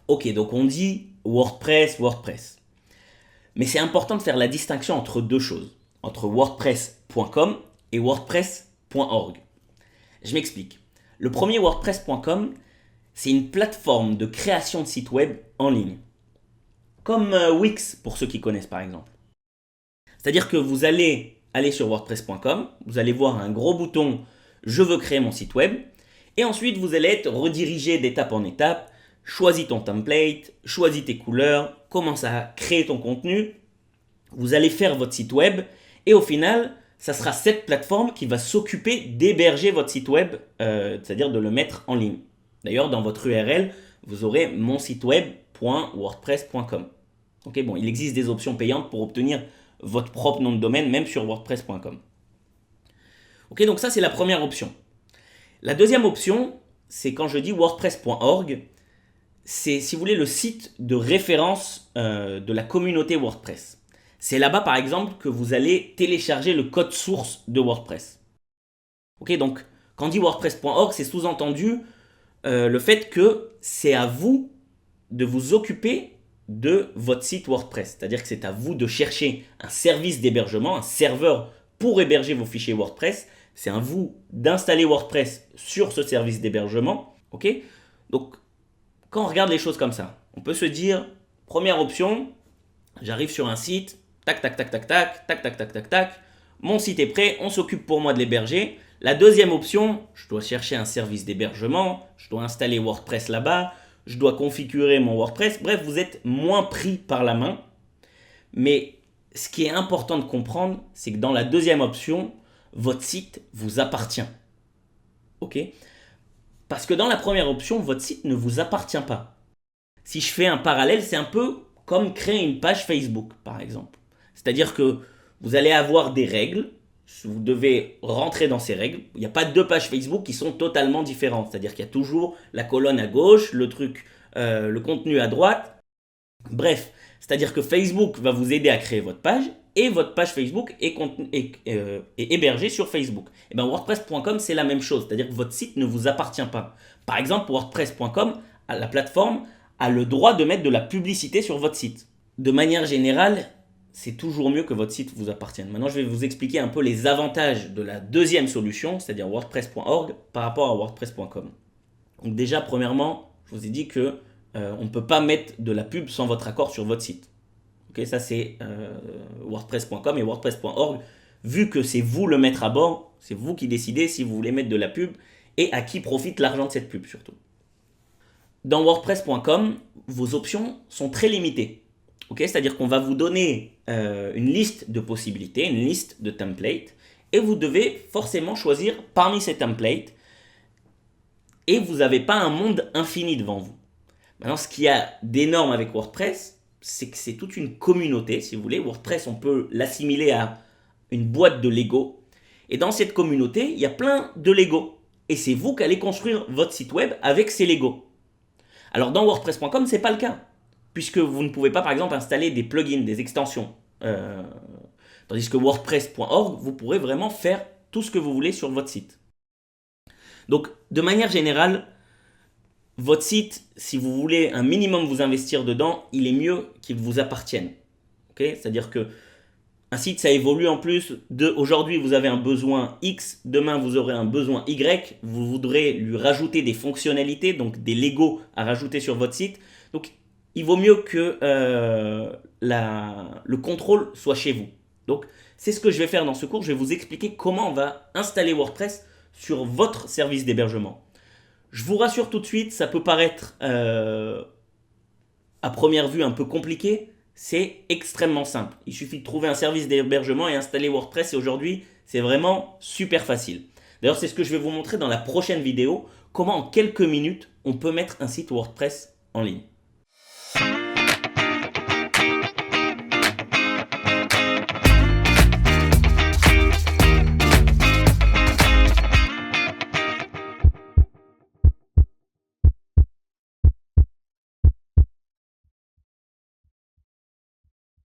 Ok, donc on dit WordPress, WordPress. Mais c'est important de faire la distinction entre deux choses, entre wordpress.com et wordpress.org. Je m'explique. Le premier wordpress.com, c'est une plateforme de création de sites web en ligne. Comme Wix pour ceux qui connaissent par exemple. C'est-à-dire que vous allez aller sur wordpress.com, vous allez voir un gros bouton je veux créer mon site web et ensuite vous allez être redirigé d'étape en étape, choisis ton template, choisis tes couleurs, commence à créer ton contenu, vous allez faire votre site web et au final, ça sera cette plateforme qui va s'occuper d'héberger votre site web, c'est-à-dire de le mettre en ligne. D'ailleurs, dans votre URL, vous aurez mon site web.wordpress.com. Ok, bon, il existe des options payantes pour obtenir votre propre nom de domaine, même sur wordpress.com. Ok, donc ça c'est la première option. La deuxième option, c'est quand je dis wordpress.org, c'est si vous voulez le site de référence de la communauté WordPress. C'est là-bas par exemple que vous allez télécharger le code source de WordPress. Ok, donc quand on dit wordpress.org, c'est sous-entendu le fait que c'est à vous de vous occuper de votre site WordPress. C'est-à-dire que c'est à vous de chercher un service d'hébergement, un serveur pour héberger vos fichiers WordPress. C'est à vous d'installer WordPress sur ce service d'hébergement. Ok, donc, quand on regarde les choses comme ça, on peut se dire, première option, j'arrive sur un site, tac, tac, tac, tac, tac, tac, tac, tac, tac, tac, mon site est prêt, on s'occupe pour moi de l'héberger. La deuxième option, je dois chercher un service d'hébergement, je dois installer WordPress là-bas, je dois configurer mon WordPress. Bref, vous êtes moins pris par la main. Mais ce qui est important de comprendre, c'est que dans la deuxième option, votre site vous appartient. Ok? Parce que dans la première option, votre site ne vous appartient pas. Si je fais un parallèle, c'est un peu comme créer une page Facebook, par exemple. C'est-à-dire que vous allez avoir des règles, vous devez rentrer dans ces règles. Il n'y a pas deux pages Facebook qui sont totalement différentes. C'est-à-dire qu'il y a toujours la colonne à gauche, le contenu à droite. Bref, c'est-à-dire que Facebook va vous aider à créer votre page et votre page Facebook est hébergée sur Facebook. Et bien WordPress.com, c'est la même chose, c'est-à-dire que votre site ne vous appartient pas. Par exemple, WordPress.com, la plateforme a le droit de mettre de la publicité sur votre site. De manière générale, c'est toujours mieux que votre site vous appartienne. Maintenant, je vais vous expliquer un peu les avantages de la deuxième solution, c'est-à-dire WordPress.org par rapport à WordPress.com. Donc déjà, premièrement, je vous ai dit que on ne peut pas mettre de la pub sans votre accord sur votre site. Okay, ça c'est WordPress.com et WordPress.org. Vu que c'est vous le maître à bord, c'est vous qui décidez si vous voulez mettre de la pub et à qui profite l'argent de cette pub surtout. Dans WordPress.com, vos options sont très limitées. Okay, c'est-à-dire qu'on va vous donner une liste de possibilités, une liste de templates, et vous devez forcément choisir parmi ces templates, et vous n'avez pas un monde infini devant vous. Maintenant, ce qu'il y a d'énorme avec WordPress, c'est que c'est toute une communauté, si vous voulez. WordPress, on peut l'assimiler à une boîte de Lego. Et dans cette communauté, il y a plein de Lego. Et c'est vous qui allez construire votre site web avec ces Lego. Alors, dans WordPress.com, ce n'est pas le cas. Puisque vous ne pouvez pas, par exemple, installer des plugins, des extensions. Tandis que WordPress.org, vous pourrez vraiment faire tout ce que vous voulez sur votre site. Donc, de manière générale, votre site, si vous voulez un minimum vous investir dedans, il est mieux qu'il vous appartienne. Okay, c'est-à-dire que un site, ça évolue en plus. Aujourd'hui, vous avez un besoin X, demain, vous aurez un besoin Y. Vous voudrez lui rajouter des fonctionnalités, donc des Lego à rajouter sur votre site. Donc, il vaut mieux que le contrôle soit chez vous. Donc, c'est ce que je vais faire dans ce cours. Je vais vous expliquer comment on va installer WordPress sur votre service d'hébergement. Je vous rassure tout de suite, ça peut paraître à première vue un peu compliqué. C'est extrêmement simple. Il suffit de trouver un service d'hébergement et installer WordPress. Et aujourd'hui, c'est vraiment super facile. D'ailleurs, c'est ce que je vais vous montrer dans la prochaine vidéo. Comment en quelques minutes, on peut mettre un site WordPress en ligne.